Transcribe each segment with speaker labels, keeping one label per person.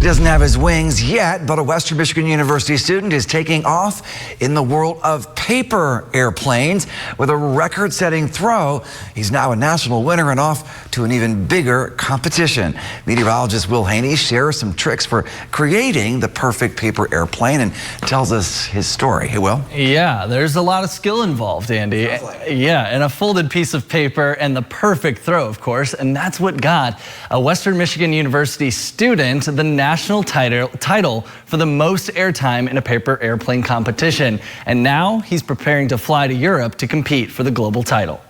Speaker 1: He doesn't have his wings yet, but a Western Michigan University student is taking off in the world of paper airplanes with a record-setting throw. He's now a national winner and off to an even bigger competition. Meteorologist Will Haney shares some tricks for creating the perfect paper airplane and tells us his story. Hey, Will?
Speaker 2: Yeah, there's a lot of skill involved, Andy. Yeah, and a folded piece of paper and the perfect throw, of course, and that's what got a Western Michigan University student the national title for the most airtime in a paper airplane competition. And now he's preparing to fly to Europe to compete for the global title.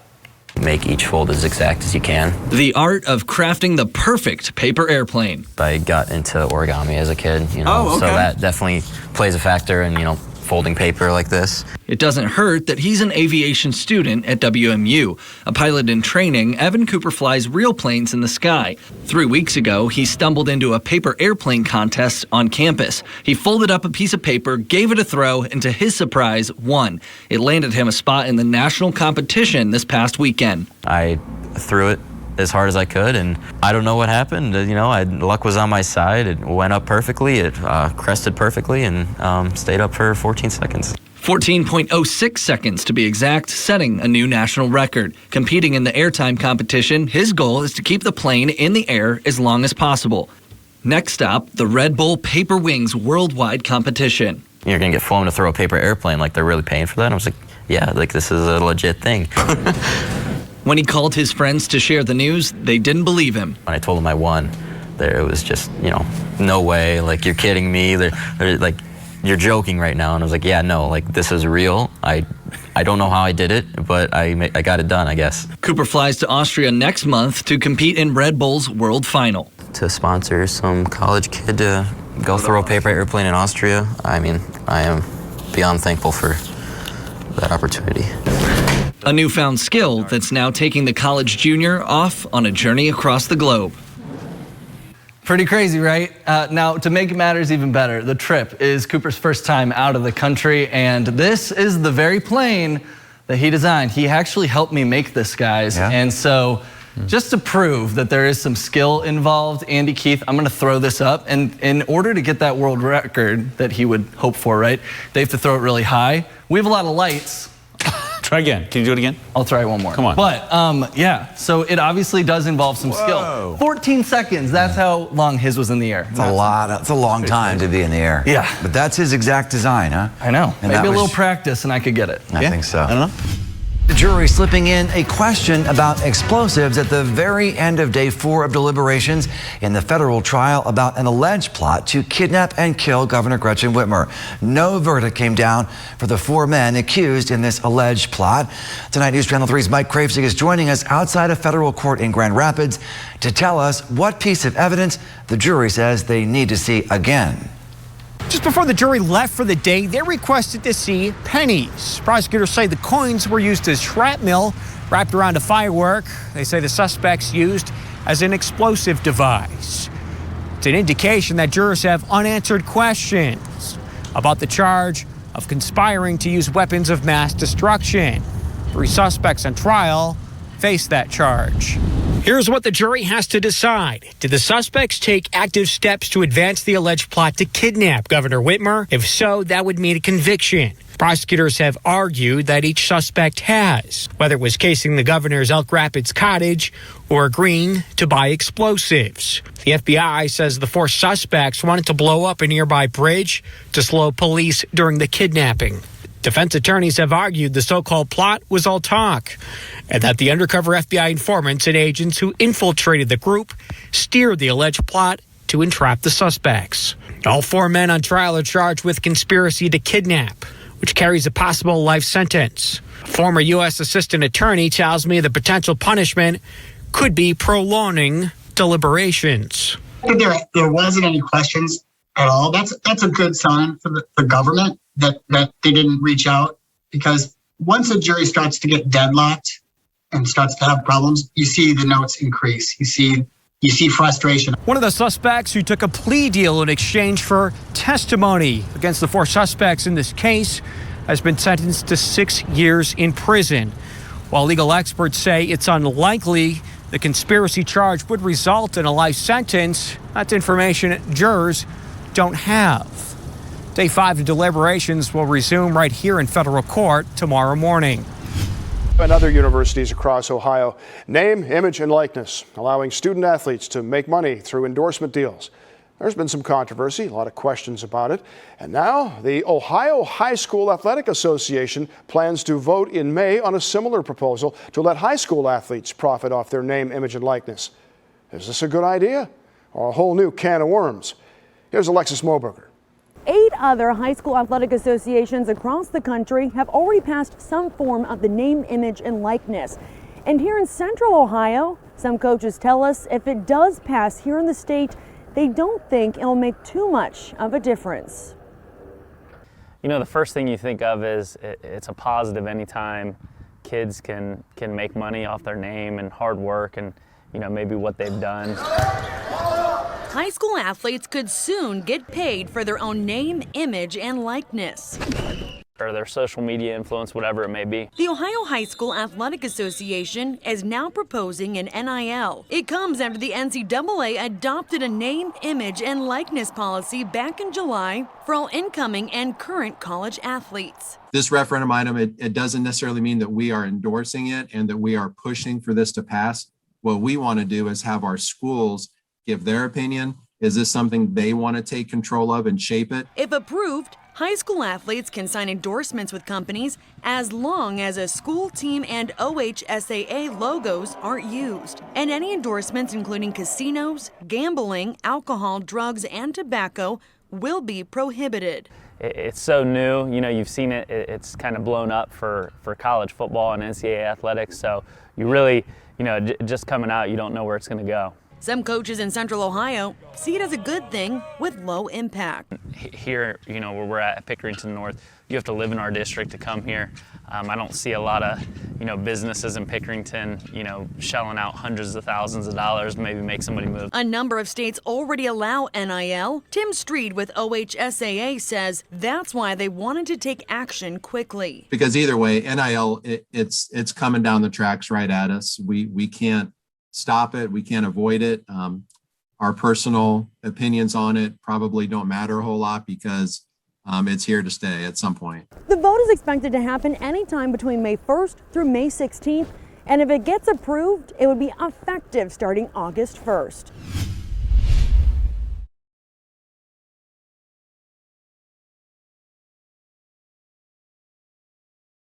Speaker 3: Make each fold as exact as you can.
Speaker 2: The art of crafting the perfect paper airplane.
Speaker 3: I got into origami as a kid, so that definitely plays a factor in, folding paper like this.
Speaker 2: It doesn't hurt that he's an aviation student at WMU. A pilot in training, Evin Cooper flies real planes in the sky. 3 weeks ago, he stumbled into a paper airplane contest on campus. He folded up a piece of paper, gave it a throw, and to his surprise, won. It landed him a spot in the national competition this past weekend.
Speaker 3: I threw it as hard as I could, and I don't know what happened. Luck was on my side. It went up perfectly. It crested perfectly and stayed up for 14 seconds.
Speaker 2: 14.06 seconds to be exact, setting a new national record. Competing in the airtime competition, his goal is to keep the plane in the air as long as possible. Next up, the Red Bull Paper Wings Worldwide Competition.
Speaker 3: You're gonna get flown to throw a paper airplane, like they're really paying for that? I was like, yeah, this is a legit thing.
Speaker 2: When he called his friends to share the news, they didn't believe him.
Speaker 3: When I told them I won, it was just, no way, like, you're kidding me. They're like, you're joking right now. And I was like, yeah, no, this is real. I don't know how I did it, but I got it done, I guess.
Speaker 2: Cooper flies to Austria next month to compete in Red Bull's World Final.
Speaker 3: To sponsor some college kid to go throw a paper airplane in Austria, I am beyond thankful for that opportunity.
Speaker 2: A newfound skill that's now taking the college junior off on a journey across the globe. Pretty crazy, right? Now, to make matters even better, the trip is Cooper's first time out of the country, and this is the very plane that he designed. He actually helped me make this, guys. Yeah. And so, just to prove that there is some skill involved, Andy, Keith, I'm gonna throw this up. And in order to get that world record that he would hope for, right, they have to throw it really high. We have a lot of lights.
Speaker 4: Try again. Can you do it again?
Speaker 2: I'll try one more.
Speaker 4: Come on.
Speaker 2: But yeah, so it obviously does involve some skill. 14 seconds, that's how long his was in the air.
Speaker 1: It's a lot. It's a long time to be in the air.
Speaker 2: Yeah.
Speaker 1: But that's his exact design, huh?
Speaker 2: I know.
Speaker 1: And
Speaker 2: maybe a little practice and I could get it.
Speaker 1: I think so.
Speaker 4: I don't know.
Speaker 1: The jury slipping in a question about explosives at the very end of day 4 of deliberations in the federal trial about an alleged plot to kidnap and kill Governor Gretchen Whitmer. No verdict came down for the 4 men accused in this alleged plot. Tonight, News Channel 3's Mike Kravsig is joining us outside a federal court in Grand Rapids to tell us what piece of evidence the jury says they need to see again.
Speaker 5: Just before the jury left for the day, they requested to see pennies. Prosecutors say the coins were used as shrapnel wrapped around a firework. They say the suspects used as an explosive device. It's an indication that jurors have unanswered questions about the charge of conspiring to use weapons of mass destruction. 3 suspects on trial face that charge. Here's what the jury has to decide. Did the suspects take active steps to advance the alleged plot to kidnap Governor Whitmer? If so, that would mean a conviction. Prosecutors have argued that each suspect has, whether it was casing the governor's Elk Rapids cottage or agreeing to buy explosives. The FBI says the 4 suspects wanted to blow up a nearby bridge to slow police during the kidnapping. Defense attorneys have argued the so-called plot was all talk and that the undercover FBI informants and agents who infiltrated the group steered the alleged plot to entrap the suspects. All 4 men on trial are charged with conspiracy to kidnap, which carries a possible life sentence. A former U.S. assistant attorney tells me the potential punishment could be prolonging deliberations.
Speaker 6: There wasn't any questions at all. That's a good sign for the government that they didn't reach out, because once a jury starts to get deadlocked and starts to have problems, you see the notes increase. You see frustration.
Speaker 5: One of the suspects who took a plea deal in exchange for testimony against the 4 suspects in this case has been sentenced to 6 years in prison. While legal experts say it's unlikely The conspiracy charge would result in a life sentence. That's information jurors don't have. Day 5 of deliberations will resume right here in federal court tomorrow morning.
Speaker 7: And other universities across Ohio, name, image, and likeness, allowing student athletes to make money through endorsement deals. There's been some controversy, a lot of questions about it. And now the Ohio High School Athletic Association plans to vote in May on a similar proposal to let high school athletes profit off their name, image, and likeness. Is this a good idea or a whole new can of worms? Here's Alexis Moberger.
Speaker 8: 8 other high school athletic associations across the country have already passed some form of the name, image, and likeness. And here in Central Ohio, some coaches tell us if it does pass here in the state, they don't think it'll make too much of a difference.
Speaker 9: You know, the first thing you think of is it's a positive anytime kids can make money off their name and hard work and, you know, maybe what they've done.
Speaker 10: High school athletes could soon get paid for their own name, image, and likeness.
Speaker 9: Or their social media influence, whatever it may be.
Speaker 10: The Ohio High School Athletic Association is now proposing an NIL. It comes after the NCAA adopted a name, image, and likeness policy back in July for all incoming and current college athletes.
Speaker 11: This referendum item, it doesn't necessarily mean that we are endorsing it and that we are pushing for this to pass. What we want to do is have our schools give their opinion. Is this something they want to take control of and shape it?
Speaker 10: If approved, high school athletes can sign endorsements with companies as long as a school, team, and OHSAA logos aren't used. And any endorsements including casinos, gambling, alcohol, drugs, and tobacco will be prohibited.
Speaker 9: It's so new, you know, you've seen it, it's kind of blown up for college football and NCAA athletics, so you really, you know, just coming out, you don't know where it's going to go.
Speaker 10: Some coaches in Central Ohio see it as a good thing with low impact.
Speaker 9: Here, you know, where we're at Pickerington North, you have to live in our district to come here. I don't see a lot of, you know, businesses in Pickerington, you know, shelling out hundreds of thousands of dollars to maybe make somebody move.
Speaker 10: A number of states already allow NIL. Tim Street with OHSAA says that's why they wanted to take action quickly.
Speaker 11: Because either way, NIL, it's coming down the tracks right at us. We can't stop it. We can't avoid it. Our personal opinions on it probably don't matter a whole lot because it's here to stay at some point.
Speaker 8: The vote is expected to happen anytime between May 1st through May 16th. And if it gets approved, it would be effective starting August 1st.